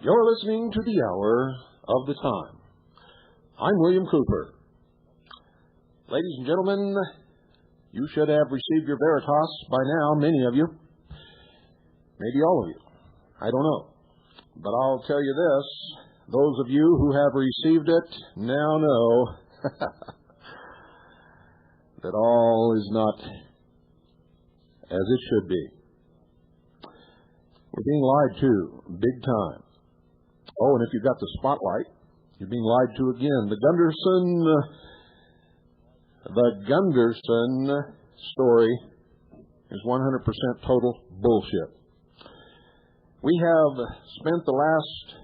You're listening to the Hour of the Time. I'm William Cooper. Ladies and gentlemen, you should have received your Veritas by now, many of you. Maybe all of you. I don't know. But I'll tell you this, those of you who have received it now know that all is not as it should be. We're being lied to big time. Oh, and if you've got the spotlight, you're being lied to again. The Gunderson story is 100% total bullshit. We have spent the last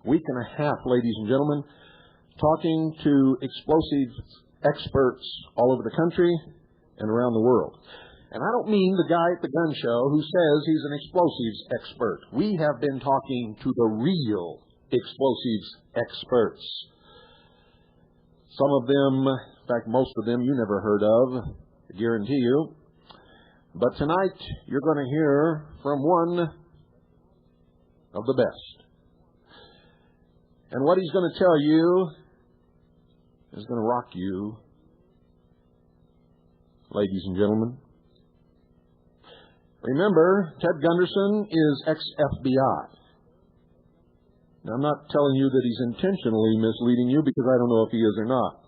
week and a half, ladies and gentlemen, talking to explosives experts all over the country and around the world. And I don't mean the guy at the gun show who says he's an explosives expert. We have been talking to the real explosives experts. Some of them, in fact, most of them you never heard of, I guarantee you. But tonight you're going to hear from one of the best. And what he's going to tell you is going to rock you, ladies and gentlemen. Remember, Ted Gunderson is ex-FBI. Now, I'm not telling you that he's intentionally misleading you because I don't know if he is or not.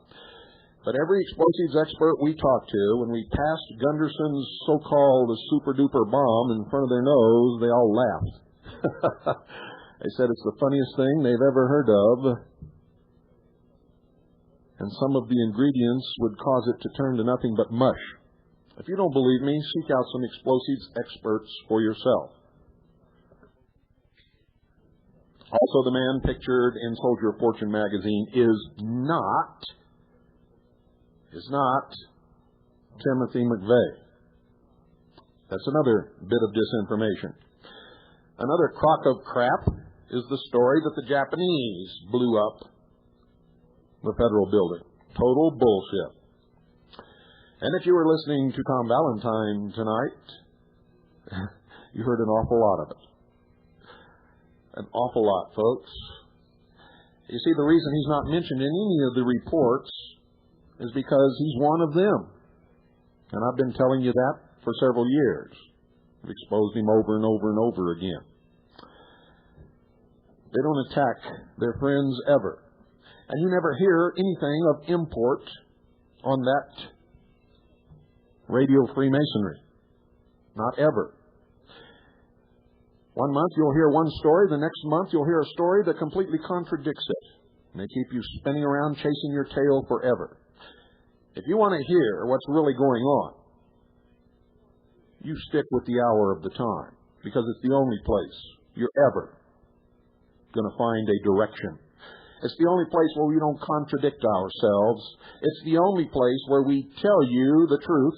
But every explosives expert we talked to, when we passed Gunderson's so-called super-duper bomb in front of their nose, they all laughed. They said it's the funniest thing they've ever heard of. And some of the ingredients would cause it to turn to nothing but mush. If you don't believe me, seek out some explosives experts for yourself. Also, the man pictured in Soldier of Fortune magazine is not Timothy McVeigh. That's another bit of disinformation. Another crock of crap is the story that the Japanese blew up the federal building. Total bullshit. And if you were listening to Tom Valentine tonight, you heard an awful lot of it. An awful lot, folks. You see, the reason he's not mentioned in any of the reports is because he's one of them. And I've been telling you that for several years. I've exposed him over and over and over again. They don't attack their friends ever. And you never hear anything of import on that radio Freemasonry. Not ever. One month you'll hear one story, the next month you'll hear a story that completely contradicts it. And they keep you spinning around chasing your tail forever. If you want to hear what's really going on, you stick with the Hour of the Time, because it's the only place you're ever going to find a direction. It's the only place where we don't contradict ourselves. It's the only place where we tell you the truth.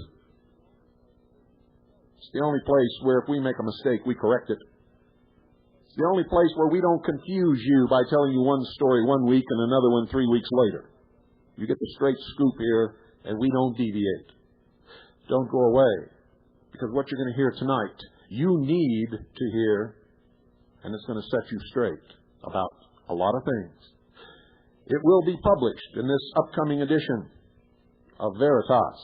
It's the only place where if we make a mistake, we correct it. It's the only place where we don't confuse you by telling you one story 1 week and another one 3 weeks later. You get the straight scoop here, and we don't deviate. Don't go away, because what you're going to hear tonight, you need to hear, and it's going to set you straight about a lot of things. It will be published in this upcoming edition of Veritas.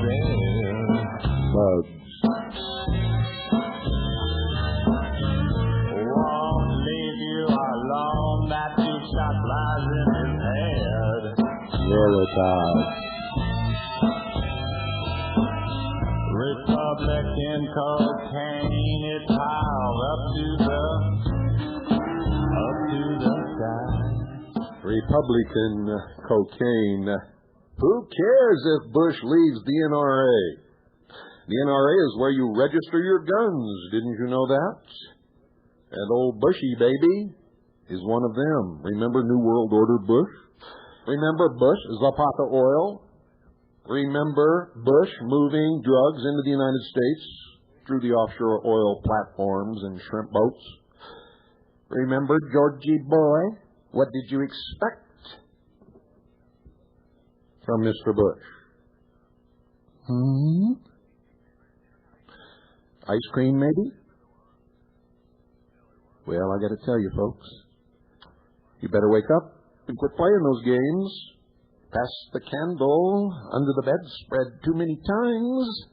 dead. Bugs. Won't leave you alone, that two shot flies in his head. Veritas. Republican cocaine, it piled up to the sky. Republican cocaine. Who cares if Bush leaves the NRA? The NRA is where you register your guns. Didn't you know that? And old Bushy baby is one of them. Remember New World Order Bush? Remember Bush, Zapata Oil? Remember Bush moving drugs into the United States through the offshore oil platforms and shrimp boats? Remember Georgie boy? What did you expect from Mr. Bush? Ice cream, maybe? Well, I got to tell you, folks, you better wake up and quit playing those games. Pass the candle under the bedspread too many times,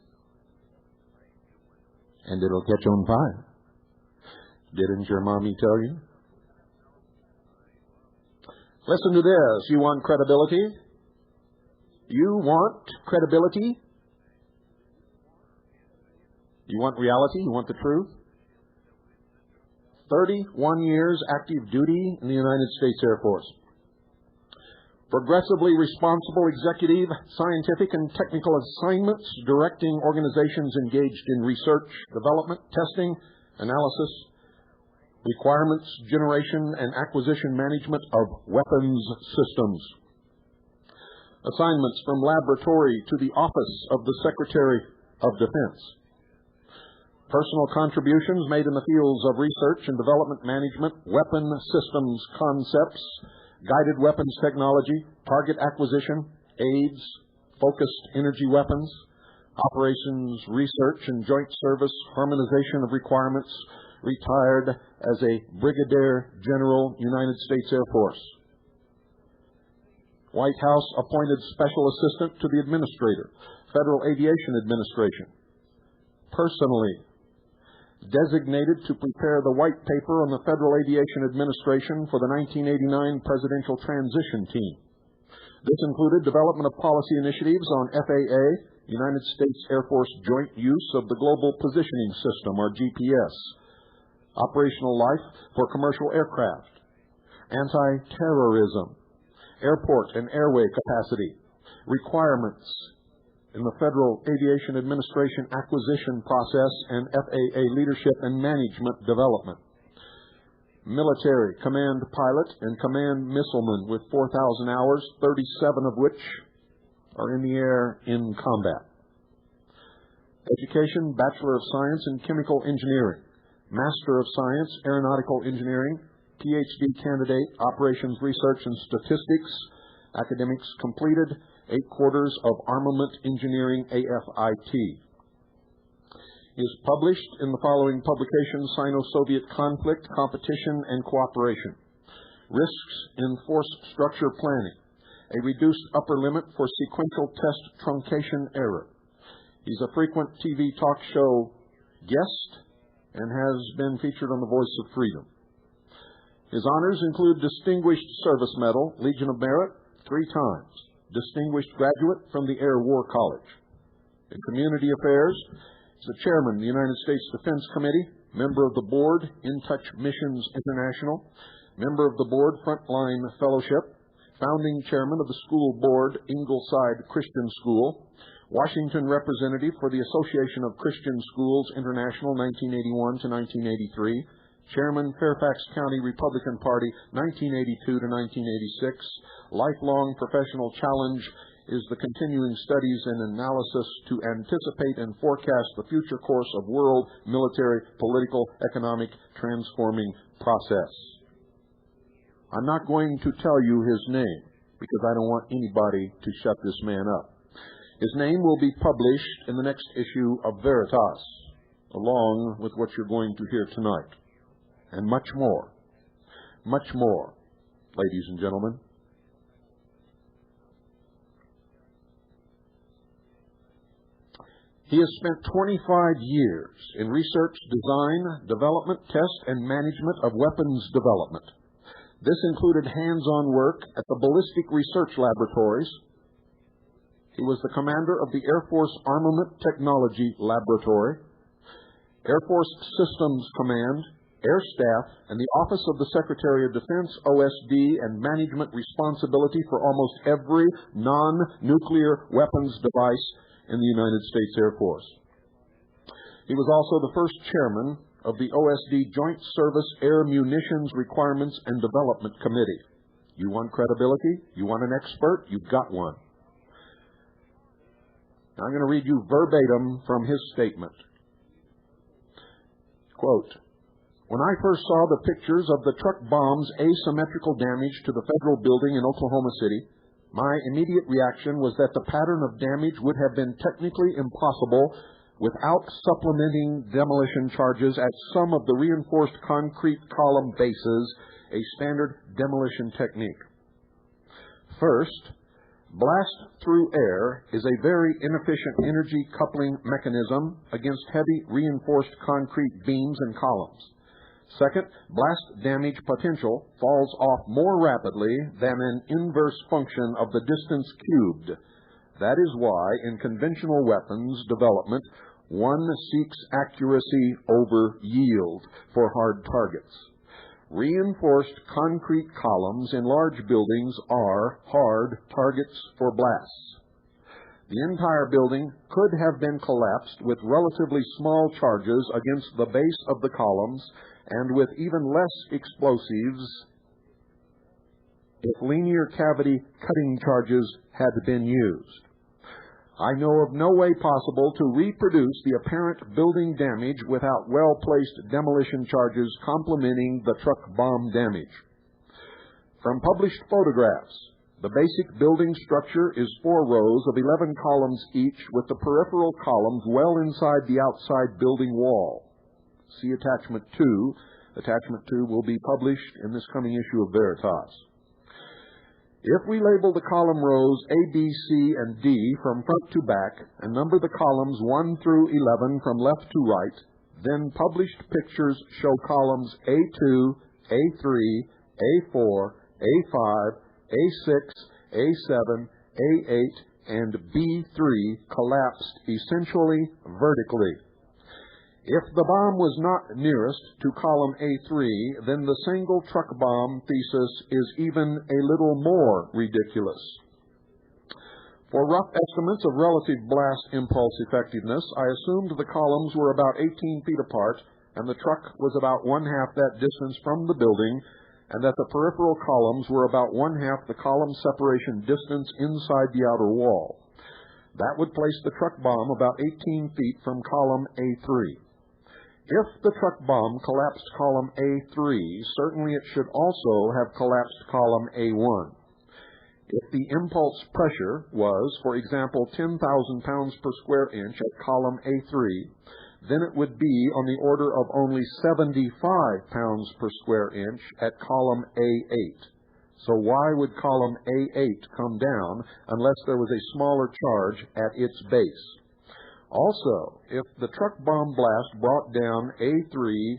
and it'll catch on fire. Didn't your mommy tell you? Listen to this. You want credibility? You want credibility? You want reality? You want the truth? 31 years active duty in the United States Air Force. Progressively responsible executive, scientific, and technical assignments directing organizations engaged in research, development, testing, analysis, requirements, generation, and acquisition management of weapons systems. Assignments from laboratory to the office of the Secretary of Defense. Personal contributions made in the fields of research and development management, weapon systems concepts, guided weapons technology, target acquisition, AIDS, focused energy weapons, operations, research and joint service, harmonization of requirements, retired as a Brigadier General, United States Air Force. White House appointed Special Assistant to the Administrator, Federal Aviation Administration. Personally designated to prepare the white paper on the Federal Aviation Administration for the 1989 Presidential Transition Team. This included development of policy initiatives on FAA, United States Air Force joint use of the Global Positioning System, or GPS, operational life for commercial aircraft, anti-terrorism, airport and airway capacity, requirements in the Federal Aviation Administration acquisition process and FAA leadership and management development. Military command pilot and command missileman with 4,000 hours, 37 of which are in the air in combat. Education, Bachelor of Science in Chemical Engineering, Master of Science, Aeronautical Engineering, PhD candidate, Operations Research and Statistics, academics completed, 8 quarters of Armament Engineering, AFIT. He is published in the following publications: Sino-Soviet Conflict, Competition, and Cooperation. Risks in Force Structure Planning, a reduced upper limit for sequential test truncation error. He's a frequent TV talk show guest and has been featured on The Voice of Freedom. His honors include Distinguished Service Medal, Legion of Merit, 3 times. Distinguished Graduate from the Air War College. In Community Affairs, he's the Chairman of the United States Defense Committee, member of the Board, In Touch Missions International, member of the Board, Frontline Fellowship, founding Chairman of the School Board, Ingleside Christian School, Washington Representative for the Association of Christian Schools International, 1981 to 1983, Chairman, Fairfax County Republican Party, 1982 to 1986. Lifelong professional challenge is the continuing studies and analysis to anticipate and forecast the future course of world, military, political, economic, transforming process. I'm not going to tell you his name because I don't want anybody to shut this man up. His name will be published in the next issue of Veritas, along with what you're going to hear tonight. And much more, ladies and gentlemen. He has spent 25 years in research, design, development, test, and management of weapons development. This included hands-on work at the Ballistic Research Laboratories. He was the commander of the Air Force Armament Technology Laboratory, Air Force Systems Command, Air Staff, and the Office of the Secretary of Defense, OSD, and management responsibility for almost every non-nuclear weapons device in the United States Air Force. He was also the first chairman of the OSD Joint Service Air Munitions Requirements and Development Committee. You want credibility? You want an expert? You've got one. Now I'm going to read you verbatim from his statement. Quote, "When I first saw the pictures of the truck bomb's asymmetrical damage to the federal building in Oklahoma City, my immediate reaction was that the pattern of damage would have been technically impossible without supplementing demolition charges at some of the reinforced concrete column bases, a standard demolition technique. First, blast through air is a very inefficient energy coupling mechanism against heavy reinforced concrete beams and columns. Second, blast damage potential falls off more rapidly than an inverse function of the distance cubed. That is why in conventional weapons development, one seeks accuracy over yield for hard targets. Reinforced concrete columns in large buildings are hard targets for blasts. The entire building could have been collapsed with relatively small charges against the base of the columns and with even less explosives if linear cavity cutting charges had been used. I know of no way possible to reproduce the apparent building damage without well-placed demolition charges complementing the truck bomb damage. From published photographs, the basic building structure is 4 rows of 11 columns each with the peripheral columns well inside the outside building wall. See Attachment 2. Attachment 2 will be published in this coming issue of Veritas. If we label the column rows A, B, C, and D from front to back and number the columns 1 through 11 from left to right, then published pictures show columns A2, A3, A4, A5, A6, A7, A8, and B3 collapsed essentially vertically. If the bomb was not nearest to column A3, then the single truck bomb thesis is even a little more ridiculous. For rough estimates of relative blast impulse effectiveness, I assumed the columns were about 18 feet apart and the truck was about 1/2 that distance from the building, and that the peripheral columns were about 1/2 the column separation distance inside the outer wall. That would place the truck bomb about 18 feet from column A3. If the truck bomb collapsed column A3, certainly it should also have collapsed column A1. If the impulse pressure was, for example, 10,000 pounds per square inch at column A3, then it would be on the order of only 75 pounds per square inch at column A8. So why would column A8 come down unless there was a smaller charge at its base? Also, if the truck bomb blast brought down A5,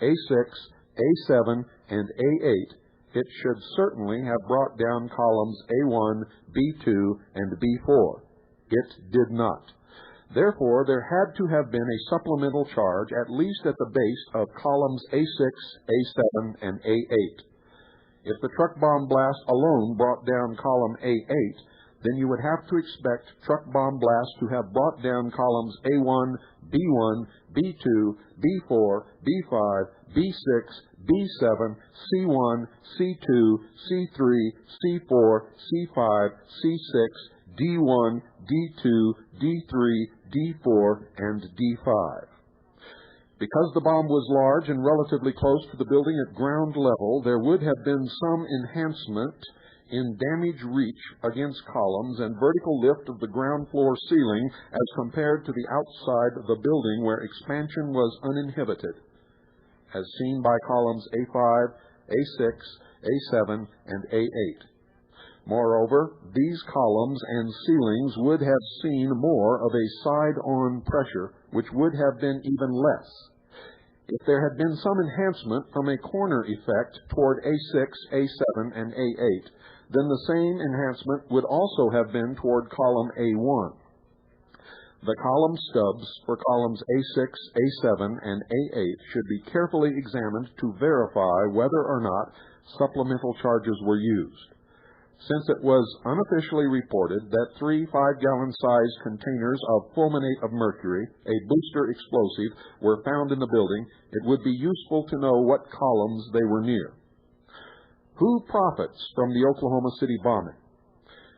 A6, A7, and A8, it should certainly have brought down columns A1, B2, and B4. It did not. Therefore, there had to have been a supplemental charge at least at the base of columns A6, A7, and A8. If the truck bomb blast alone brought down column A8, then you would have to expect truck bomb blast to have brought down columns A1, B1, B2, B4, B5, B6, B7, C1, C2, C3, C4, C5, C6, D1, D2, D3, D4, and D5. Because the bomb was large and relatively close to the building at ground level, there would have been some enhancement in damage reach against columns and vertical lift of the ground floor ceiling as compared to the outside of the building where expansion was uninhibited, as seen by columns A5, A6, A7, and A8. Moreover, these columns and ceilings would have seen more of a side-on pressure, which would have been even less. If there had been some enhancement from a corner effect toward A6, A7, and A8, then the same enhancement would also have been toward column A1. The column stubs for columns A6, A7, and A8 should be carefully examined to verify whether or not supplemental charges were used. Since it was unofficially reported that 3 5-gallon-sized containers of fulminate of mercury, a booster explosive, were found in the building, it would be useful to know what columns they were near. Who profits from the Oklahoma City bombing?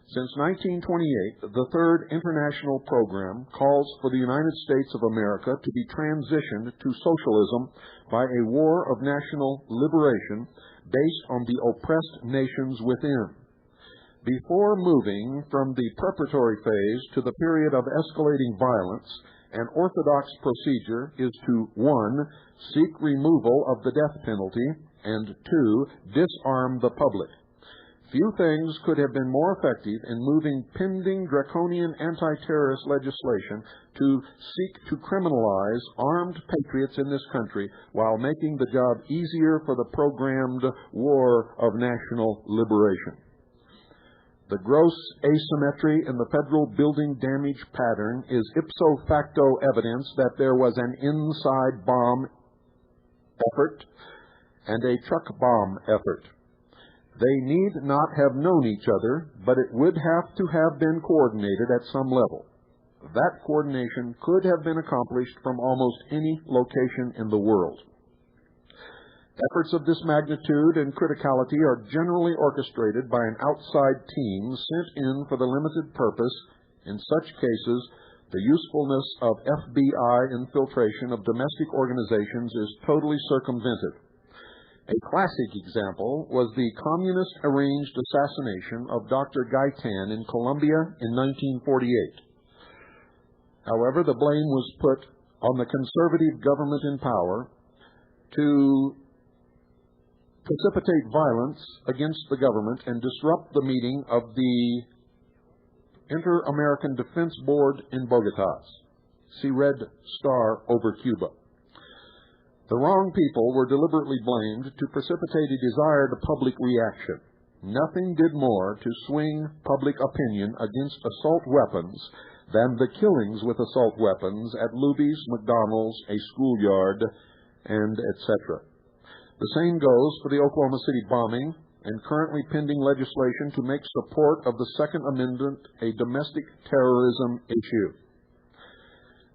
Since 1928, the Third International Program calls for the United States of America to be transitioned to socialism by a war of national liberation based on the oppressed nations within. Before moving from the preparatory phase to the period of escalating violence, an orthodox procedure is to 1. Seek removal of the death penalty, and 2. Disarm the public. Few things could have been more effective in moving pending draconian anti-terrorist legislation to seek to criminalize armed patriots in this country while making the job easier for the programmed war of national liberation. The gross asymmetry in the federal building damage pattern is ipso facto evidence that there was an inside bomb effort and a truck bomb effort. They need not have known each other, but it would have to have been coordinated at some level. That coordination could have been accomplished from almost any location in the world. Efforts of this magnitude and criticality are generally orchestrated by an outside team sent in for the limited purpose. In such cases, the usefulness of FBI infiltration of domestic organizations is totally circumvented. A classic example was the communist-arranged assassination of Dr. Gaitan in Colombia in 1948. However, the blame was put on the conservative government in power to precipitate violence against the government and disrupt the meeting of the Inter-American Defense Board in Bogotá. See Red Star over Cuba. The wrong people were deliberately blamed to precipitate a desired public reaction. Nothing did more to swing public opinion against assault weapons than the killings with assault weapons at Luby's, McDonald's, a schoolyard, and etc. The same goes for the Oklahoma City bombing and currently pending legislation to make support of the Second Amendment a domestic terrorism issue.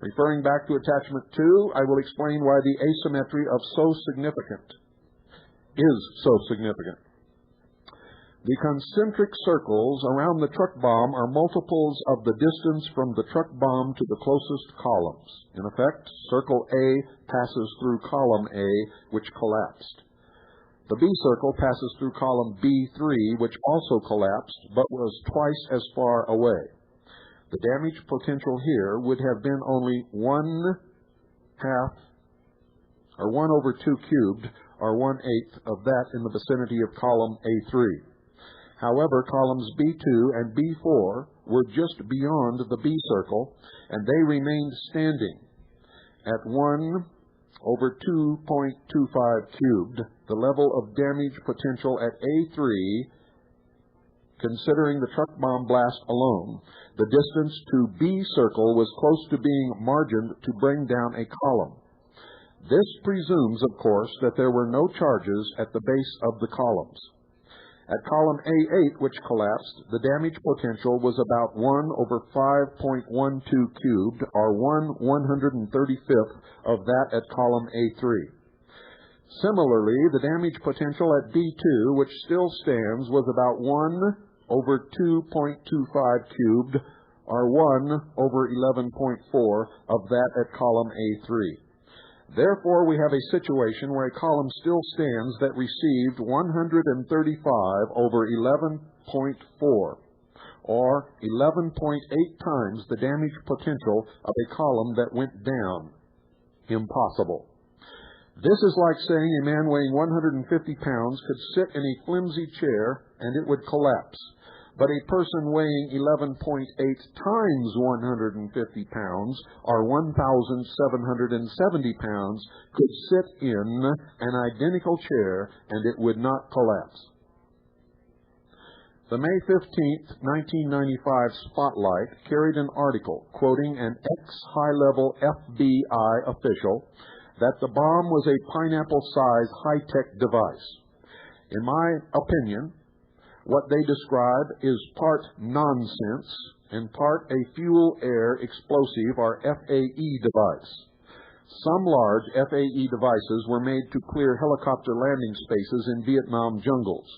Referring back to Attachment 2, I will explain why the asymmetry is so significant. The concentric circles around the truck bomb are multiples of the distance from the truck bomb to the closest columns. In effect, circle A passes through column A, which collapsed. The B circle passes through column B3, which also collapsed, but was twice as far away. The damage potential here would have been only 1/2, or 1 over 2 cubed, or 1/8 of that in the vicinity of column A3. However, columns B2 and B4 were just beyond the B circle, and they remained standing. At 1 over 2.25 cubed, the level of damage potential at A3, considering the truck bomb blast alone, the distance to B circle was close to being margined to bring down a column. This presumes, of course, that there were no charges at the base of the columns. At column A8, which collapsed, the damage potential was about 1 over 5.12 cubed, or 1/135th of that at column A3. Similarly, the damage potential at B2, which still stands, was about 1 over 2.25 cubed, or 1 over 11.4 of that at column A3. Therefore, we have a situation where a column still stands that received 135 over 11.4, or 11.8 times the damage potential of a column that went down. Impossible. This is like saying a man weighing 150 pounds could sit in a flimsy chair and it would collapse. but a person weighing 11.8 times 150 pounds, or 1,770 pounds, could sit in an identical chair and it would not collapse. The May 15, 1995 Spotlight carried an article quoting an ex-high-level FBI official that the bomb was a pineapple-sized high-tech device. In my opinion, what they describe is part nonsense and part a fuel-air explosive, or FAE device. Some large FAE devices were made to clear helicopter landing spaces in Vietnam jungles.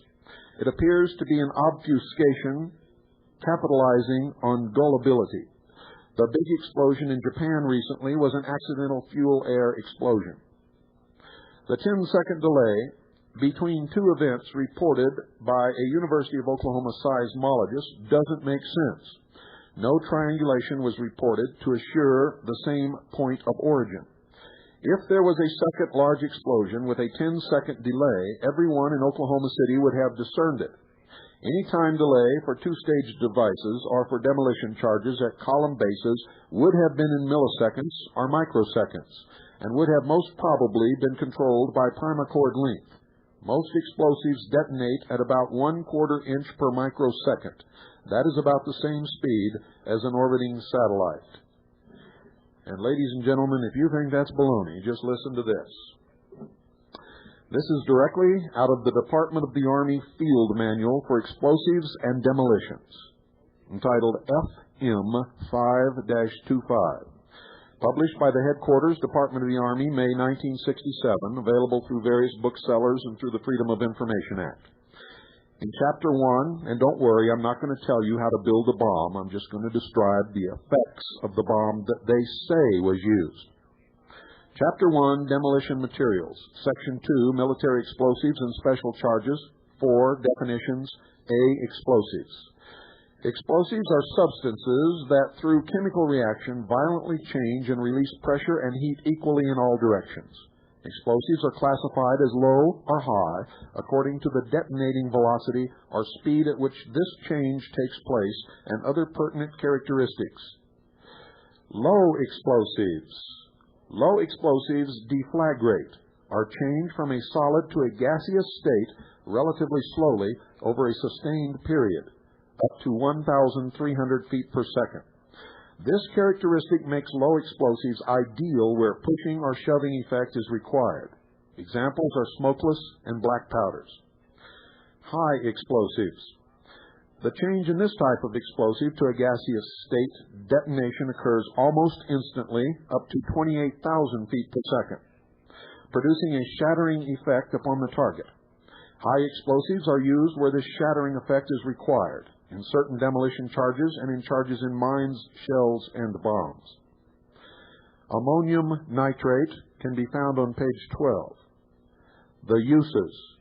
It appears to be an obfuscation capitalizing on gullibility. The big explosion in Japan recently was an accidental fuel-air explosion. The 10-second delay between two events reported by a University of Oklahoma seismologist doesn't make sense. No triangulation was reported to assure the same point of origin. If there was a second large explosion with a 10-second delay, everyone in Oklahoma City would have discerned it. Any time delay for two-stage devices or for demolition charges at column bases would have been in milliseconds or microseconds and would have most probably been controlled by primacord length. Most explosives detonate at about 1/4 inch per microsecond. That is about the same speed as an orbiting satellite. And ladies and gentlemen, if you think that's baloney, just listen to this. This is directly out of the Department of the Army Field Manual for Explosives and Demolitions, entitled FM-5-25. Published by the Headquarters, Department of the Army, May 1967, available through various booksellers and through the Freedom of Information Act. In Chapter 1, and don't worry, I'm not going to tell you how to build a bomb. I'm just going to describe the effects of the bomb that they say was used. Chapter 1, Demolition Materials. Section 2, Military Explosives and Special Charges. 4, Definitions. A, Explosives. Explosives are substances that, through chemical reaction, violently change and release pressure and heat equally in all directions. Explosives are classified as low or high according to the detonating velocity or speed at which this change takes place and other pertinent characteristics. Low explosives. Low explosives deflagrate, or change from a solid to a gaseous state relatively slowly over a sustained period, up to 1,300 feet per second. This characteristic makes low explosives ideal where pushing or shoving effect is required. Examples are smokeless and black powders. High explosives. The change in this type of explosive to a gaseous state detonation occurs almost instantly, up to 28,000 feet per second, producing a shattering effect upon the target. High explosives are used where this shattering effect is required, in certain demolition charges and in charges in mines, shells, and bombs. Ammonium nitrate can be found on page 12. The uses.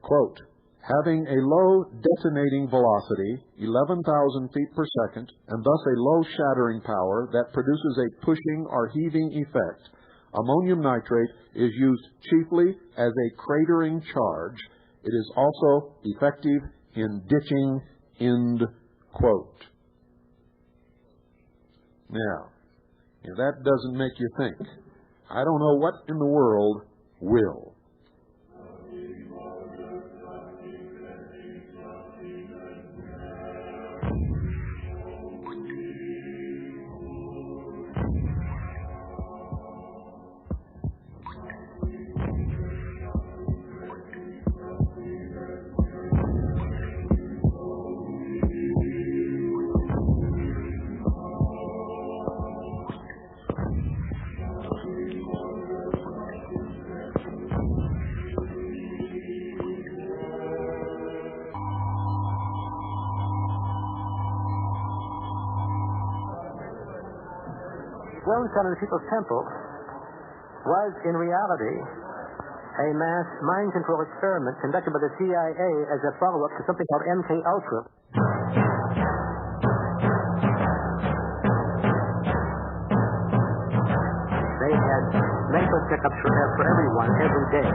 Quote, having a low detonating velocity, 11,000 feet per second, and thus a low shattering power that produces a pushing or heaving effect, ammonium nitrate is used chiefly as a cratering charge. It is also effective in ditching. End quote. Now, if that doesn't make you think, I don't know what in the world will. Wilmington and the People's Temple was, in reality, a mass mind control experiment conducted by the CIA as a follow-up to something called MK Ultra. They had medical checkups for everyone every day.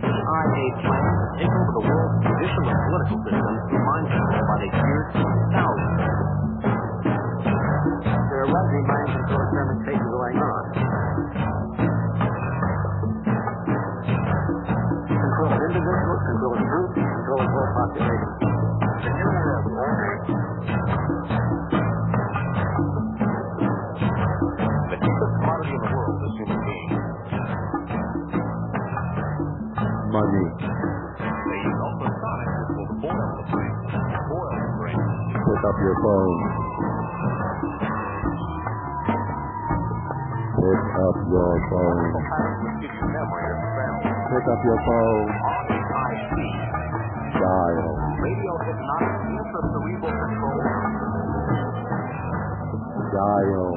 The political systems through mind control by the years 2000. There was a mind control experimentation going on. Control of individuals, control of groups, control of whole populations. The New World Order. The cheapest commodity in the world is human beings. Money. They use ultrasonic, which will boil the brain. Boil the brain. Pick up your phone. Pick up your phone. Patterns of future memory are found. Pick up your phone. RAIC. Dial. Radio hypnotic intracerebral control. Dial.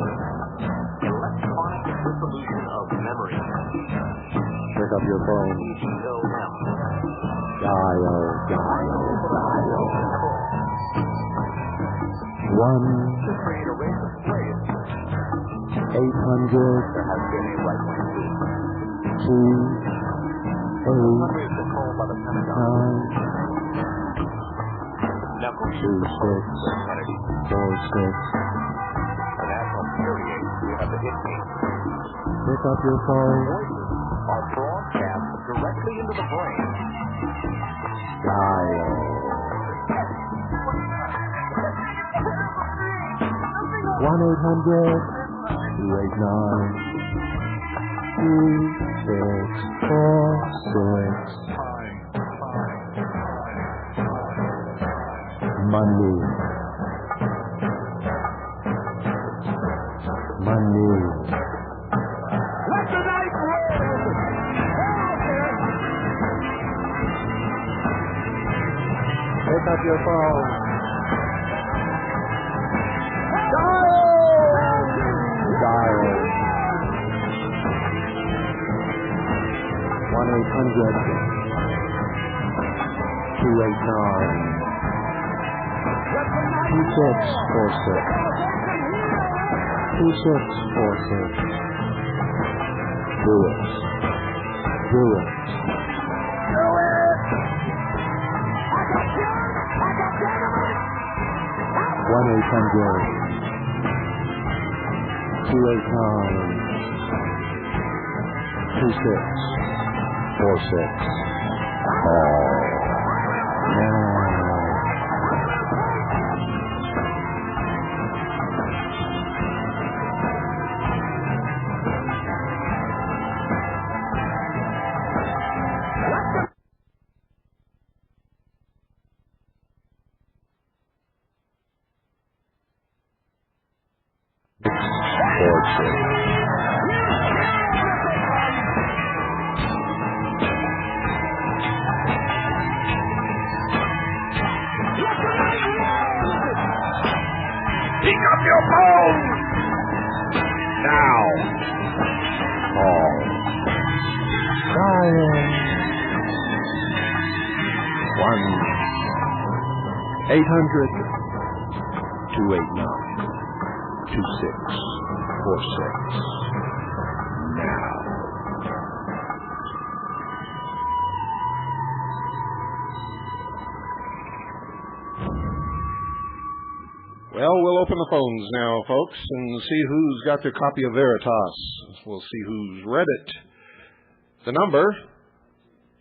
Electronic dissolution of memory. Pick up your phone. EGOM. Dial. Dial. Dial. 1 To create a race of slaves, 800 there has been a right-wing coup. 2 Country is controlled by the 8 Pentagon. 9 Now, 2 6 Kennedy. 4 6. The National Security Agency have the hit team. Pick up your phone. Voices are broadcast directly into the brain. Dial. 1-800-289-2646. 'Money. Money. Let the night roll! Pick up your phone. Dial. 1-800-289-2646. 2646. Do it. Do it. 1-800-289-2646. Call now. Pick up your phone! Now. Call. Dial. 1-800-289-2646. Now. Well, we'll open the phones now, folks, and see who's got their copy of Veritas. We'll see who's read it. The number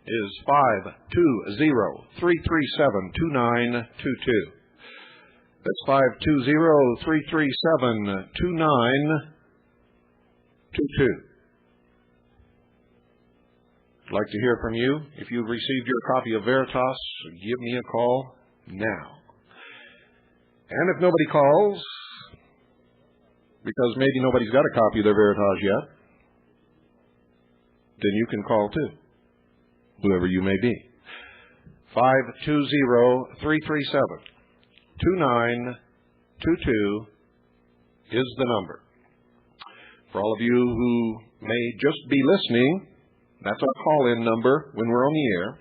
is 520-337-2922. That's 520-337-2922. I'd like to hear from you. If you've received your copy of Veritas, give me a call now. And if nobody calls, because maybe nobody's got a copy of their Veritas yet, then you can call too, whoever you may be. 520-337-2922 is the number. For all of you who may just be listening, that's our call-in number when we're on the air.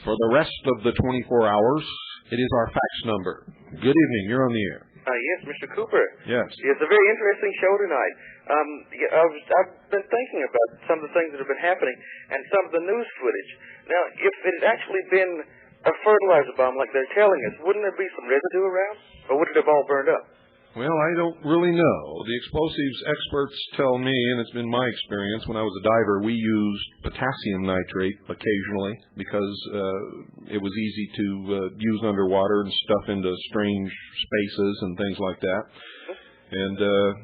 For the rest of the 24 hours, it is our fax number. Good evening. You're on the air. Yes, Mr. Cooper. Yes. It's a very interesting show tonight. I've been thinking about some of the things that have been happening and some of the news footage. Now, if it had actually been a fertilizer bomb like they're telling us, wouldn't there be some residue around? Or would it have all burned up? Well, I don't really know. The explosives experts tell me, and it's been my experience, when I was a diver, we used potassium nitrate occasionally because it was easy to use underwater and stuff into strange spaces and things like that. And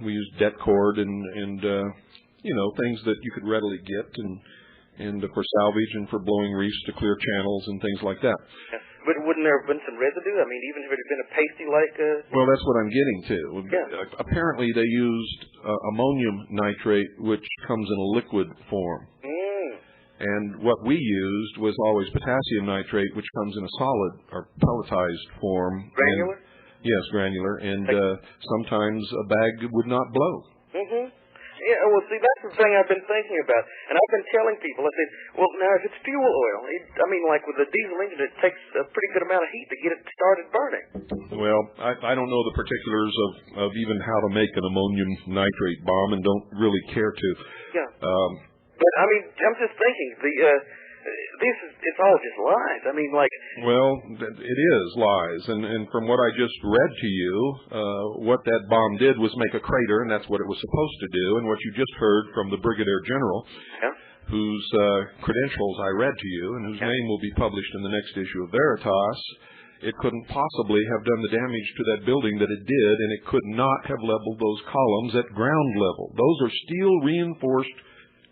we used det cord and things that you could readily get and for salvage and for blowing reefs to clear channels and things like that. But wouldn't there have been some residue? I mean, even if it had been a pasty-like... Well, that's what I'm getting to. Yeah. Apparently they used ammonium nitrate, which comes in a liquid form. And what we used was always potassium nitrate, which comes in a solid or pelletized form. Granular? Yes, granular. And sometimes a bag would not blow. Yeah, well, see, that's the thing I've been thinking about. And I've been telling people, I said, well, now, if it's fuel oil, like with a diesel engine, it takes a pretty good amount of heat to get it started burning. Well, I don't know the particulars of even how to make an ammonium nitrate bomb and don't really care to. Yeah. But, I mean, I'm just thinking, it's all just lies. I mean, like... Well, it is lies. And from what I just read to you, what that bomb did was make a crater, and that's what it was supposed to do. And what you just heard from the Brigadier General, whose credentials I read to you, and whose name will be published in the next issue of Veritas, it couldn't possibly have done the damage to that building that it did, and it could not have leveled those columns at ground level. Those are steel-reinforced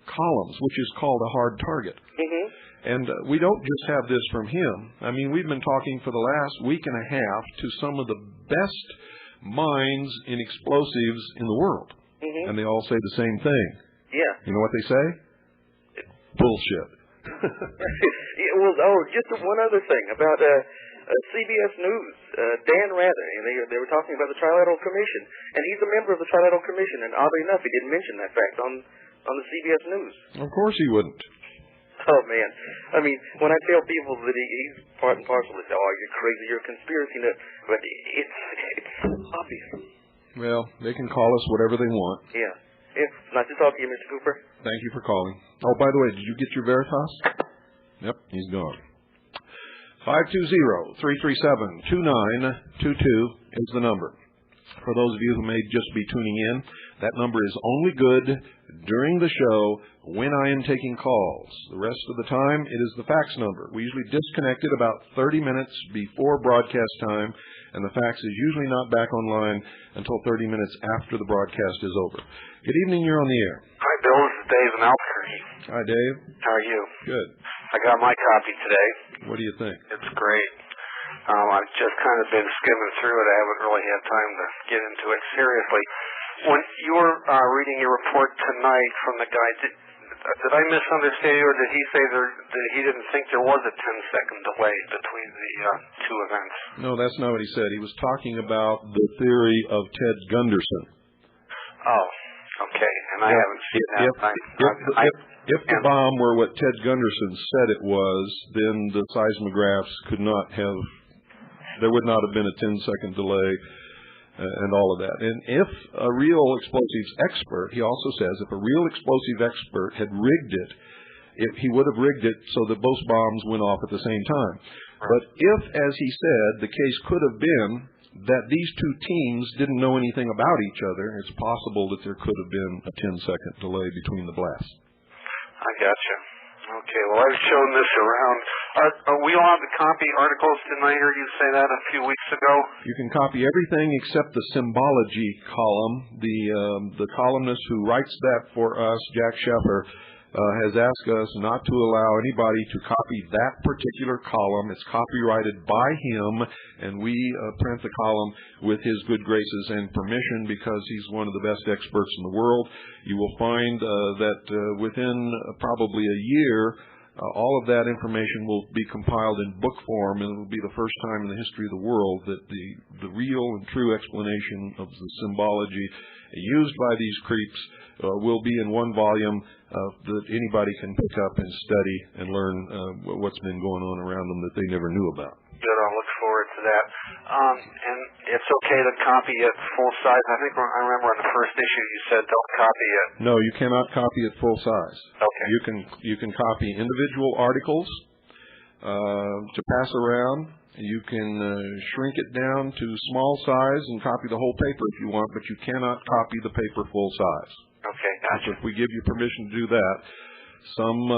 columns, which is called a hard target. And we don't just have this from him. I mean, we've been talking for the last week and a half to some of the best minds in explosives in the world. And they all say the same thing. Yeah. You know what they say? Bullshit. Just one other thing about CBS News, Dan Rather, and they were talking about the Trilateral Commission, and he's a member of the Trilateral Commission, and oddly enough, he didn't mention that fact on the CBS News. Of course he wouldn't. Oh, man. I mean, when I tell people that he's part and parcel, they say, oh, you're crazy, you're a conspiracy nut. But it's obvious. Well, they can call us whatever they want. Yeah. It's nice to talk to you, Mr. Cooper. Thank you for calling. Oh, by the way, did you get your Veritas? Yep, he's gone. 520-337-2922 is the number. For those of you who may just be tuning in, that number is only good during the show when I am taking calls. The rest of the time, it is the fax number. We usually disconnect it about 30 minutes before broadcast time, and the fax is usually not back online until 30 minutes after the broadcast is over. Good evening, you're on the air. Hi, Bill. This is Dave in Albuquerque. Hi, Dave. How are you? Good. I got my copy today. What do you think? It's great. I've just kind of been skimming through it. I haven't really had time to get into it seriously. When you were reading your report tonight from the guy, did I misunderstand you, or did he say that he didn't think there was a 10-second delay between the two events? No, that's not what he said. He was talking about the theory of Ted Gunderson. Oh, okay. And I haven't seen that. If the bomb were what Ted Gunderson said it was, then the seismographs could not have, there would not have been a 10-second delay and all of that. And if a real explosives expert, he also says, if a real explosive expert had rigged it, he would have rigged it so that both bombs went off at the same time. But if, as he said, the case could have been that these two teams didn't know anything about each other, it's possible that there could have been a 10-second delay between the blasts. I gotcha. Okay, well, I've shown this around. Are we allowed to copy articles? Didn't I hear you say that a few weeks ago? You can copy everything except the symbology column. The columnist who writes that for us, Jack Sheffer, has asked us not to allow anybody to copy that particular column. It's copyrighted by him, and we print the column with his good graces and permission because he's one of the best experts in the world. You will find that within probably a year, all of that information will be compiled in book form, and it will be the first time in the history of the world that the real and true explanation of the symbology used by these creeps will be in one volume that anybody can pick up and study and learn what's been going on around them that they never knew about. Good, I'll look forward to that. And it's okay to copy it full size. I think I remember on the first issue you said don't copy it. No, you cannot copy it full size. Okay. You can copy individual articles, to pass around. You can shrink it down to small size and copy the whole paper if you want, but you cannot copy the paper full size. Okay, gotcha. So if we give you permission to do that, some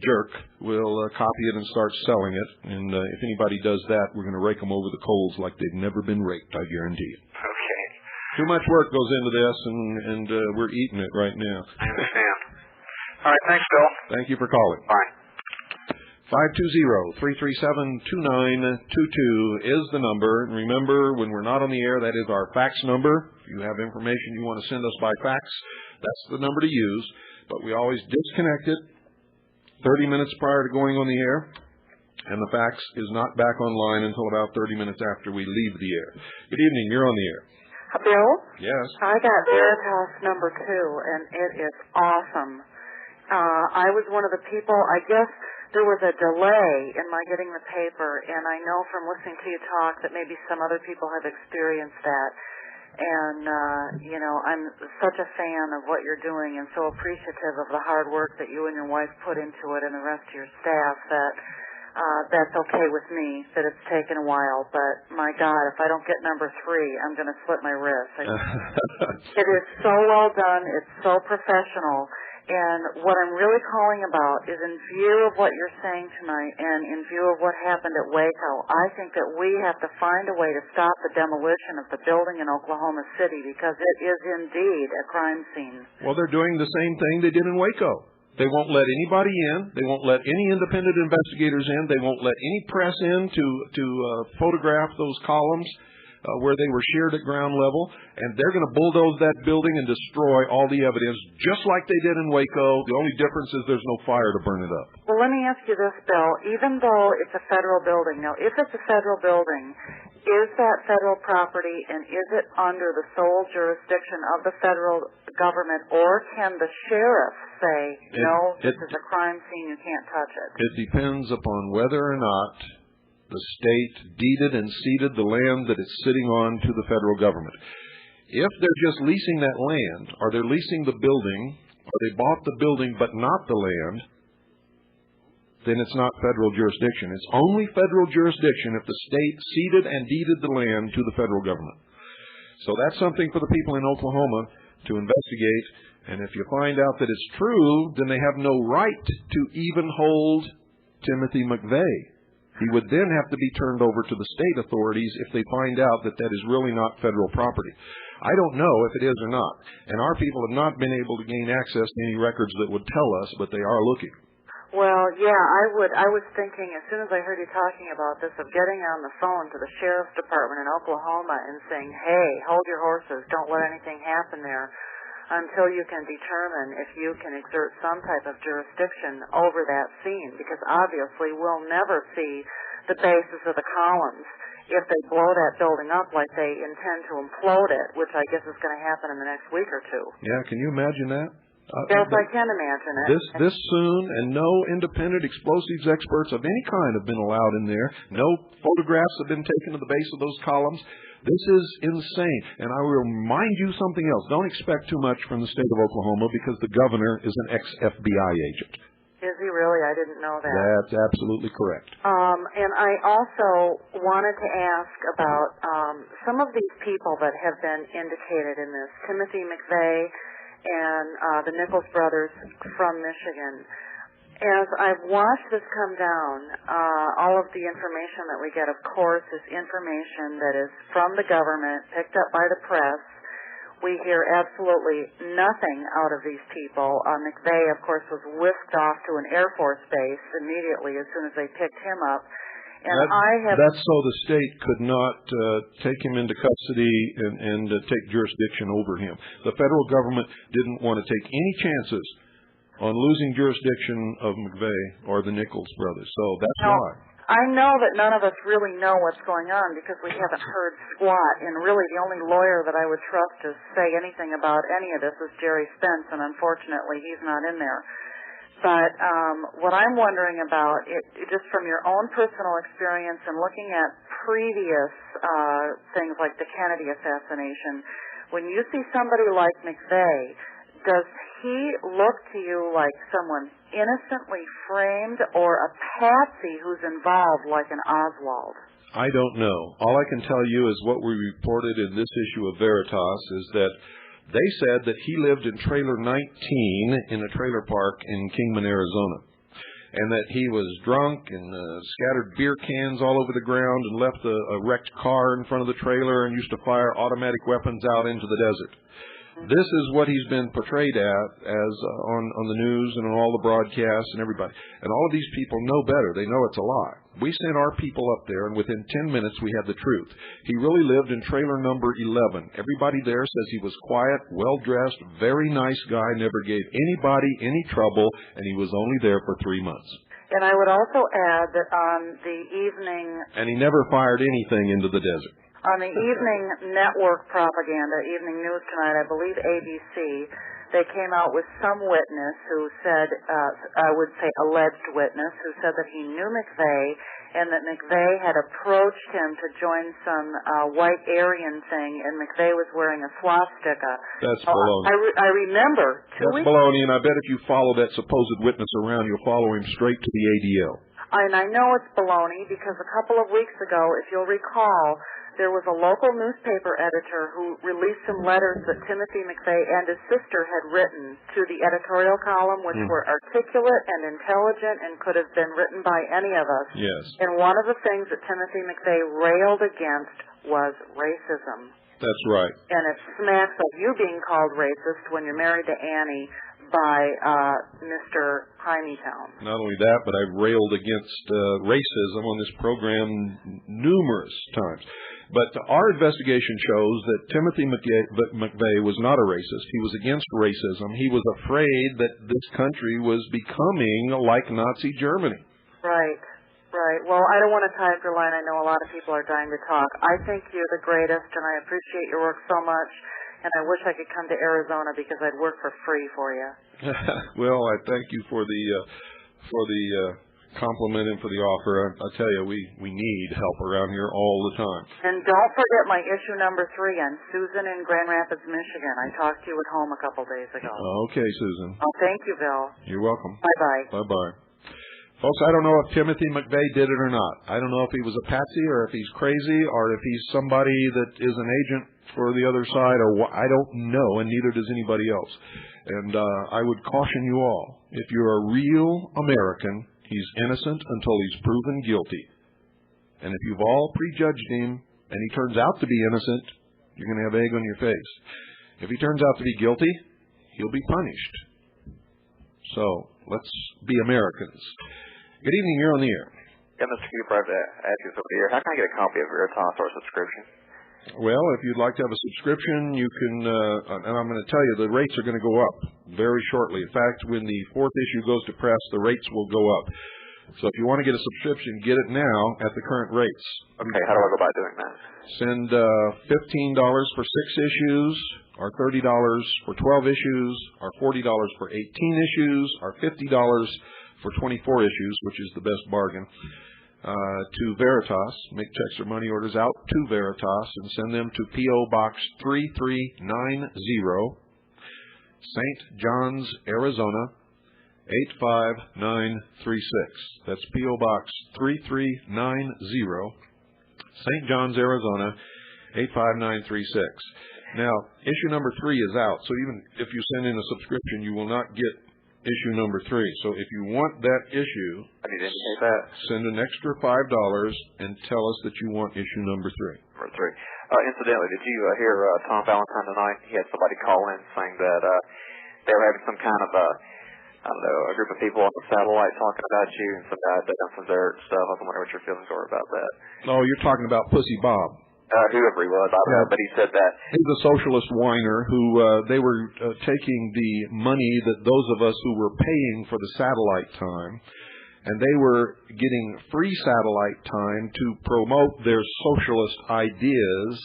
jerk will copy it and start selling it. And if anybody does that, we're going to rake them over the coals like they've never been raked, I guarantee you. Okay. Too much work goes into this, and we're eating it right now. I understand. All right, thanks, Bill. Thank you for calling. Bye. 520-337-2922 is the number. And remember, when we're not on the air, that is our fax number. If you have information you want to send us by fax, that's the number to use. But we always disconnect it 30 minutes prior to going on the air, and the fax is not back online until about 30 minutes after we leave the air. Good evening. You're on the air. Bill? Yes. I got Veritas number 2, and it is awesome. I was one of the people, I guess there was a delay in my getting the paper, and I know from listening to you talk that maybe some other people have experienced that. And, I'm such a fan of what you're doing and so appreciative of the hard work that you and your wife put into it and the rest of your staff that that's okay with me, that it's taken a while. But, my God, if I don't get number 3, I'm going to slit my wrist. It is so well done. It's so professional. And what I'm really calling about is in view of what you're saying tonight and in view of what happened at Waco, I think that we have to find a way to stop the demolition of the building in Oklahoma City because it is indeed a crime scene. Well, they're doing the same thing they did in Waco. They won't let anybody in. They won't let any independent investigators in. They won't let any press in to photograph those columns where they were shared at ground level, and they're going to bulldoze that building and destroy all the evidence, just like they did in Waco. The only difference is there's no fire to burn it up. Well, let me ask you this, Bill. Even though it's a federal building, now, if it's a federal building, is that federal property, and is it under the sole jurisdiction of the federal government, or can the sheriff say, no, this is a crime scene, you can't touch it? It depends upon whether or not the state deeded and ceded the land that it's sitting on to the federal government. If they're just leasing that land, or they're leasing the building, or they bought the building but not the land, then it's not federal jurisdiction. It's only federal jurisdiction if the state ceded and deeded the land to the federal government. So that's something for the people in Oklahoma to investigate, and if you find out that it's true, then they have no right to even hold Timothy McVeigh. He would then have to be turned over to the state authorities if they find out that that is really not federal property. I don't know if it is or not, and our people have not been able to gain access to any records that would tell us, but they are looking. Well, yeah, I was thinking, as soon as I heard you talking about this, of getting on the phone to the sheriff's department in Oklahoma and saying, hey, hold your horses, don't let anything happen there until you can determine if you can exert some type of jurisdiction over that scene, because obviously we'll never see the bases of the columns if they blow that building up like they intend to implode it, which I guess is going to happen in the next week or two. Yeah, can you imagine that? Yes, I can imagine it. This soon, and no independent explosives experts of any kind have been allowed in there. No photographs have been taken of the base of those columns. This is insane. And I will remind you something else. Don't expect too much from the state of Oklahoma because the governor is an ex-FBI agent. Is he really? I didn't know that. That's absolutely correct. And I also wanted to ask about some of these people that have been indicated in this. Timothy McVeigh and the Nichols brothers from Michigan. As I've watched this come down, all of the information that we get, of course, is information that is from the government, picked up by the press. We hear absolutely nothing out of these people. McVeigh, of course, was whisked off to an Air Force base immediately as soon as they picked him up. And that's so the state could not take him into custody and take jurisdiction over him. The federal government didn't want to take any chances on losing jurisdiction of McVeigh or the Nichols brothers. So that's why. I know that none of us really know what's going on because we haven't heard squat, and really the only lawyer that I would trust to say anything about any of this is Jerry Spence, and unfortunately he's not in there. But what I'm wondering about, just from your own personal experience and looking at previous things like the Kennedy assassination, when you see somebody like McVeigh does he look to you like someone innocently framed or a patsy who's involved like an Oswald? I don't know. All I can tell you is what we reported in this issue of Veritas is that they said that he lived in trailer 19 in a trailer park in Kingman, Arizona, and that he was drunk and scattered beer cans all over the ground and left a wrecked car in front of the trailer and used to fire automatic weapons out into the desert. This is what he's been portrayed as on the news and on all the broadcasts and everybody. And all of these people know better. They know it's a lie. We sent our people up there, and within 10 minutes we had the truth. He really lived in trailer number 11. Everybody there says he was quiet, well-dressed, very nice guy, never gave anybody any trouble, and he was only there for 3 months. And I would also add that on the evening... And he never fired anything into the desert. On the evening network propaganda, Evening News Tonight, I believe ABC, they came out with some witness who said, I would say alleged witness, who said that he knew McVeigh and that McVeigh had approached him to join some white Aryan thing, and McVeigh was wearing a swastika. That's baloney. I remember 2 weeks... That's baloney, and I bet if you follow that supposed witness around, you'll follow him straight to the ADL. And I know it's baloney because a couple of weeks ago, if you'll recall, there was a local newspaper editor who released some letters that Timothy McVeigh and his sister had written to the editorial column, which were articulate and intelligent and could have been written by any of us. Yes. And one of the things that Timothy McVeigh railed against was racism. That's right. And it smacks of you being called racist when you're married to Annie by Mr. Hymietown. Not only that, but I've railed against racism on this program numerous times. But our investigation shows that Timothy McVeigh was not a racist. He was against racism. He was afraid that this country was becoming like Nazi Germany. Right. Well, I don't want to tie up your line. I know a lot of people are dying to talk. I think you're the greatest, and I appreciate your work so much. And I wish I could come to Arizona because I'd work for free for you. Well, I thank you for the compliment and for the offer. I tell you, we need help around here all the time. And don't forget my issue number 3 on Susan in Grand Rapids, Michigan. I talked to you at home a couple days ago. Okay, Susan. Oh, thank you, Bill. You're welcome. Bye-bye. Bye-bye. Folks, I don't know if Timothy McVeigh did it or not. I don't know if he was a patsy or if he's crazy or if he's somebody that is an agent for the other side or what. I don't know, and neither does anybody else. And I would caution you all, if you're a real American, he's innocent until he's proven guilty. And if you've all prejudged him and he turns out to be innocent, you're going to have egg on your face. If he turns out to be guilty, he'll be punished. So let's be Americans. Good evening. You're on the air. Yeah, Mr. Cooper, I've asked you over the air. How can I get a copy of Veritas or a subscription? Well, if you'd like to have a subscription, you can, and I'm going to tell you, the rates are going to go up very shortly. In fact, when the 4th issue goes to press, the rates will go up. So if you want to get a subscription, get it now at the current rates. Okay, how do I go about doing that? Send $15 for 6 issues, or $30 for 12 issues, or $40 for 18 issues, or $50 for 24 issues, which is the best bargain. To Veritas, make checks or money orders out to Veritas and send them to P.O. Box 3390, St. John's, Arizona, 85936. That's P.O. Box 3390, St. John's, Arizona, 85936. Now, issue number 3 is out, so even if you send in a subscription, you will not get issue number 3. So if you want that issue, I need to indicate that. Send an extra $5 and tell us that you want issue number 3. Number 3. Incidentally, did you hear Tom Valentine tonight? He had somebody call in saying that they were having some kind of a group of people on the satellite talking about you and some guy done some dirt stuff. I was wondering what your feelings were about that. Oh, you're talking about Pussy Bob. Whoever he was, I don't know, but he said that. He's a socialist whiner who they were taking the money that those of us who were paying for the satellite time, and they were getting free satellite time to promote their socialist ideas,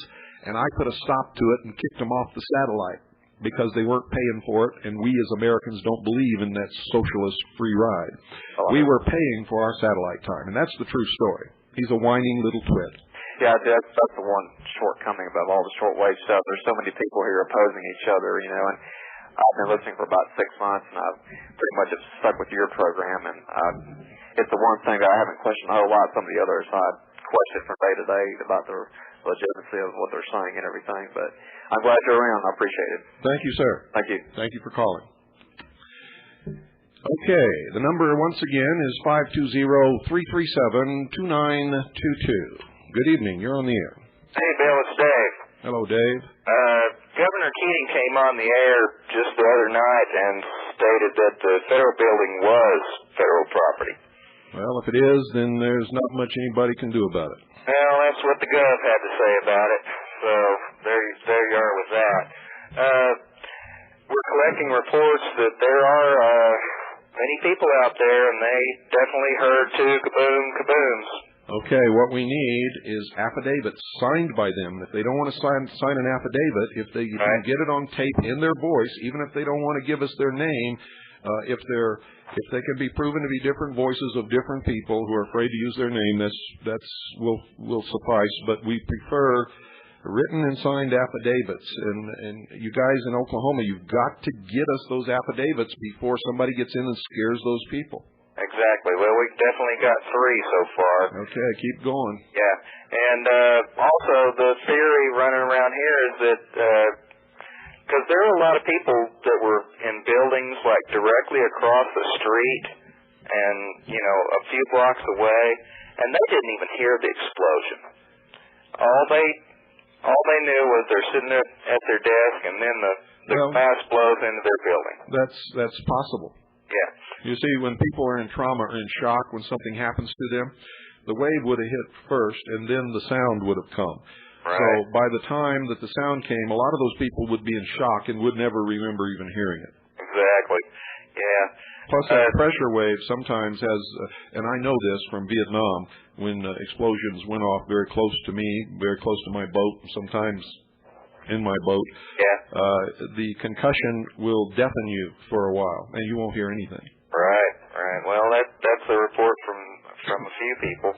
and I put a stop to it and kicked them off the satellite because they weren't paying for it, and we as Americans don't believe in that socialist free ride. We were paying for our satellite time, and that's the true story. He's a whining little twit. Yeah, that's the one shortcoming about all the shortwave stuff. There's so many people here opposing each other, you know, and I've been listening for about 6 months, and I've pretty much have stuck with your program. And it's the one thing that I haven't questioned a whole lot. Some of the others I question from day to day about the legitimacy of what they're saying and everything. But I'm glad you're around. I appreciate it. Thank you, sir. Thank you. Thank you for calling. Okay, the number once again is 520-337-2922. Good evening. You're on the air. Hey, Bill, it's Dave. Hello, Dave. Governor Keating came on the air just the other night and stated that the federal building was federal property. Well, if it is, then there's not much anybody can do about it. Well, that's what the Gov had to say about it. So there you are with that. We're collecting reports that there are many people out there, and they definitely heard two kaboom kabooms. Okay, what we need is affidavits signed by them. If they don't want to sign an affidavit, if they can get it on tape in their voice, even if they don't want to give us their name, if they can be proven to be different voices of different people who are afraid to use their name, that's will suffice. But we prefer written and signed affidavits. And you guys in Oklahoma, you've got to get us those affidavits before somebody gets in and scares those people. Exactly. Well, we've definitely got 3 so far. Okay, keep going. Yeah. And also the theory running around here is that because there are a lot of people that were in buildings like directly across the street and, a few blocks away, and they didn't even hear the explosion. All they knew was they're sitting there at their desk, and then the blast blows into their building. That's possible. Yeah. You see, when people are in trauma or in shock when something happens to them, the wave would have hit first, and then the sound would have come. Right. So by the time that the sound came, a lot of those people would be in shock and would never remember even hearing it. Exactly. Yeah. Plus, that pressure wave sometimes has, and I know this from Vietnam, when explosions went off very close to me, very close to my boat, sometimes in my boat, the concussion will deafen you for a while, and you won't hear anything. Right. Well, that's a report from a few people.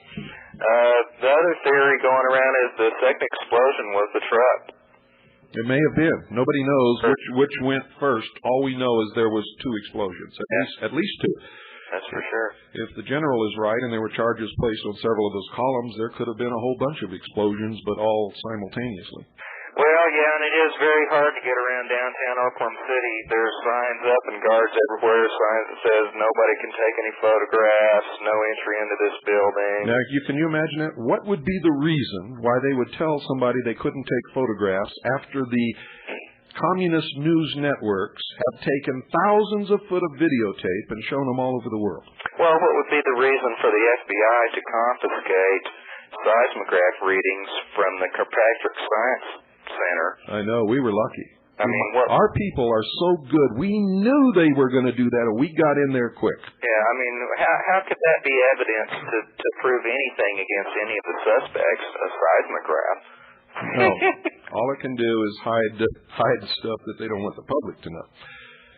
The other theory going around is the second explosion was the truck. It may have been. Nobody knows which went first. All we know is there was 2 explosions, at least 2. That's for sure. If the general is right and there were charges placed on several of those columns, there could have been a whole bunch of explosions, but all simultaneously. Well, yeah, and it is very hard to get around downtown Oklahoma City. There's signs up and guards everywhere, signs that says nobody can take any photographs, no entry into this building. Now, can you imagine that? What would be the reason why they would tell somebody they couldn't take photographs after the communist news networks have taken thousands of foot of videotape and shown them all over the world? Well, what would be the reason for the FBI to confiscate seismograph readings from the Kirkpatrick Science Center? I know, we were lucky. I mean, our people are so good. We knew they were going to do that, and we got in there quick. Yeah, I mean, how could that be evidence to prove anything against any of the suspects? A seismograph? No, all it can do is hide stuff that they don't want the public to know.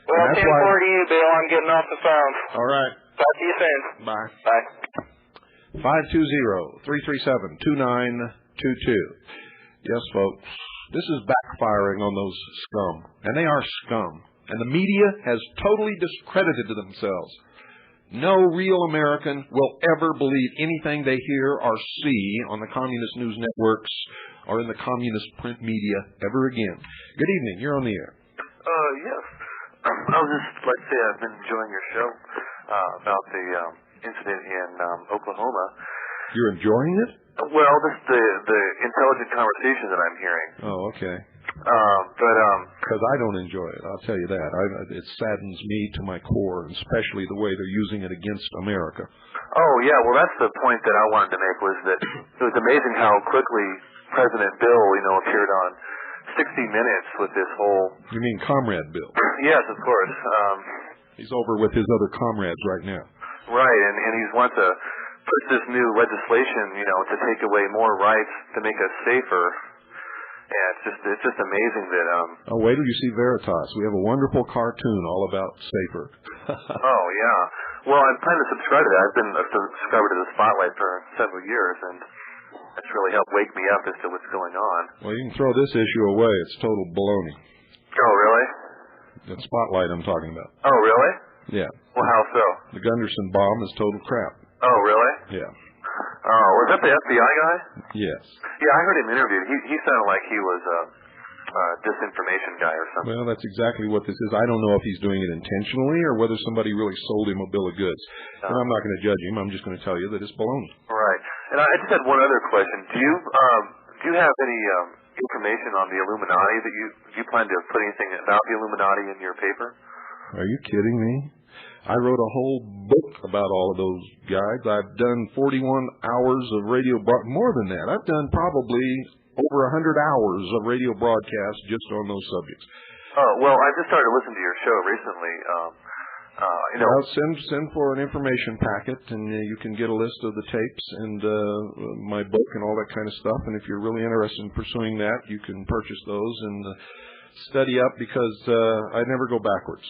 Well, 10-4 to you, Bill. I'm getting off the phone. All right. Talk to you soon. Bye. Bye. 520-337-2922. Yes, folks, this is backfiring on those scum, and they are scum. And the media has totally discredited themselves. No real American will ever believe anything they hear or see on the communist news networks or in the communist print media ever again. Good evening. You're on the air. Yes. I was just like to say I've been enjoying your show about the incident in Oklahoma. You're enjoying it? Well, just the intelligent conversation that I'm hearing. Oh, okay. Because I don't enjoy it, I'll tell you that. It saddens me to my core, especially the way they're using it against America. Oh, yeah, well, that's the point that I wanted to make, was that it was amazing how quickly President Bill, appeared on 60 Minutes with this whole... You mean Comrade Bill? Yes, of course. He's over with his other comrades right now. Right, and he's wants to push this new legislation, to take away more rights to make us safer. Yeah, it's just amazing that. Oh, wait till you see Veritas. We have a wonderful cartoon all about safer. Oh yeah. Well, I'm planning to subscribe to that. I've been a subscriber to the Spotlight for several years, and that's really helped wake me up as to what's going on. Well, you can throw this issue away. It's total baloney. Oh, really? That Spotlight I'm talking about. Oh, really? Yeah. Well, how so? The Gunderson bomb is total crap. Oh, really? Yeah. Oh, was that the FBI guy? Yes. Yeah, I heard him interviewed. He sounded like he was a disinformation guy or something. Well, that's exactly what this is. I don't know if he's doing it intentionally or whether somebody really sold him a bill of goods. No. And I'm not going to judge him. I'm just going to tell you that it's baloney. Right. And I just had one other question. Do you have any information on the Illuminati that do you plan to put anything about the Illuminati in your paper? Are you kidding me? I wrote a whole book about all of those guys. I've done 41 hours of radio more than that. I've done probably over 100 hours of radio broadcasts just on those subjects. Oh, well, I just started listening to your show recently. Well, send for an information packet, and you can get a list of the tapes and my book and all that kind of stuff. And if you're really interested in pursuing that, you can purchase those and study up, because I never go backwards.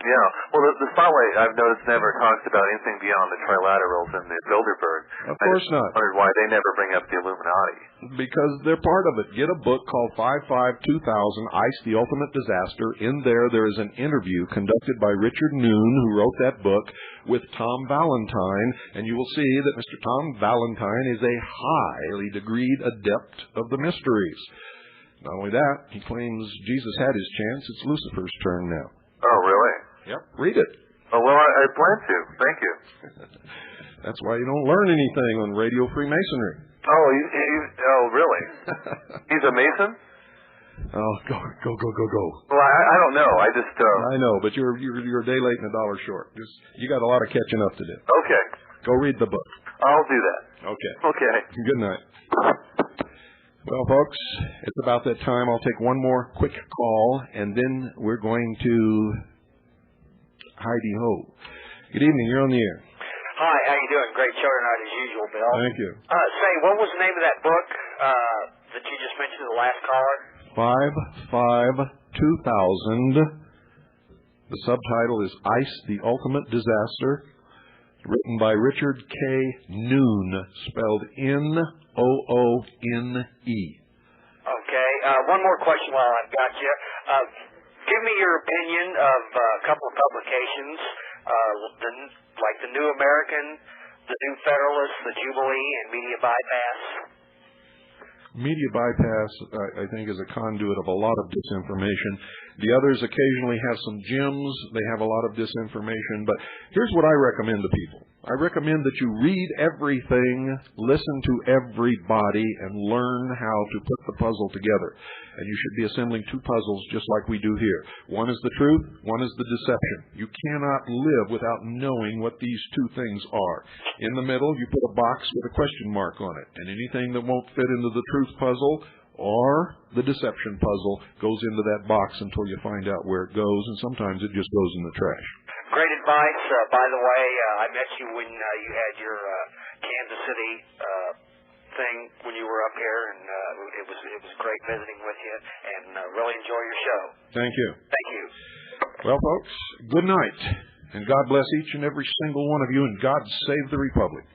Yeah. Well, the Spotlight, I've noticed, never talks about anything beyond the trilaterals and the Bilderberg. Of course not. I wondered why they never bring up the Illuminati. Because they're part of it. Get a book called 55-2000, ICE, The Ultimate Disaster. In there is an interview conducted by Richard Noon, who wrote that book, with Tom Valentine, and you will see that Mr. Tom Valentine is a highly degreed adept of the mysteries. Not only that, he claims Jesus had his chance. It's Lucifer's turn now. Oh, really? Yep. Read it. Oh, well, I plan to. Thank you. That's why you don't learn anything on Radio Freemasonry. Oh, oh, really? He's a Mason? Oh, go. Well, I don't know. I just... I know, but you're a day late and $1 short. You got a lot of catching up to do. Okay. Go read the book. I'll do that. Okay. Okay. Good night. Well, folks, it's about that time. I'll take one more quick call, and then we're going to Heidi-ho. Good evening. You're on the air. Hi. How you doing? Great show tonight as usual, Bill. Thank you. Say, what was the name of that book that you just mentioned to the last caller? 55-2000. The subtitle is ICE, The Ultimate Disaster, written by Richard K. Noon, spelled N-O-O-N-E. Okay. One more question while I've got you. Give me your opinion of a couple of publications, like the New American, the New Federalist, the Jubilee, and Media Bypass. Media Bypass, I think, is a conduit of a lot of disinformation. The others occasionally have some gems. They have a lot of disinformation. But here's what I recommend to people. I recommend that you read everything, listen to everybody, and learn how to put the puzzle together. And you should be assembling two puzzles just like we do here. One is the truth, one is the deception. You cannot live without knowing what these two things are. In the middle, you put a box with a question mark on it. And anything that won't fit into the truth puzzle or the deception puzzle goes into that box until you find out where it goes, and sometimes it just goes in the trash. Great advice. By the way, I met you when you had your Kansas City thing when you were up here, and it was great visiting with you, and really enjoy your show. Thank you. Thank you. Well, folks, good night, and God bless each and every single one of you, and God save the Republic.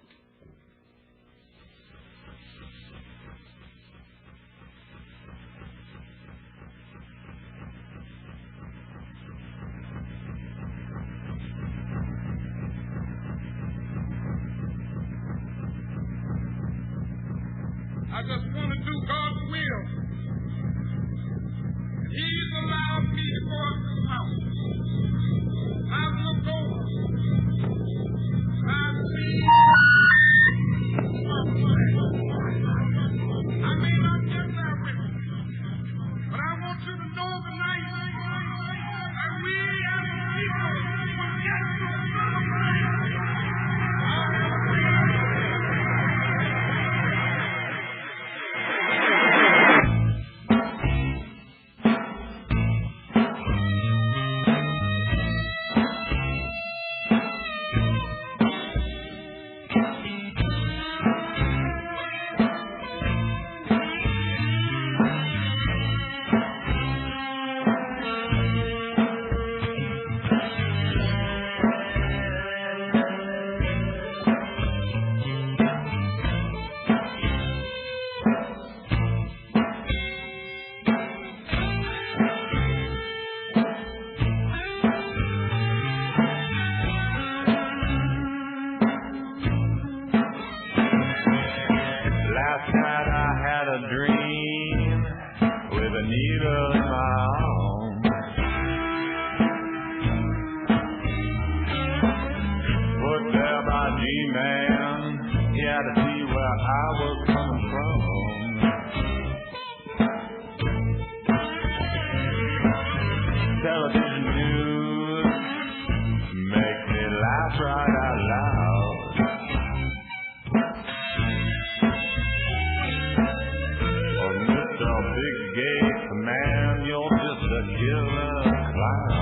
I just want to do God's will. He's allowed me to go up this mountain. I've looked over. I've seen with a needle in my arm. Put there by G-Man, he had to see where I was coming from. Television news makes me laugh right out loud. Oh, Mr. Big Gay Man, you're just a killer clown.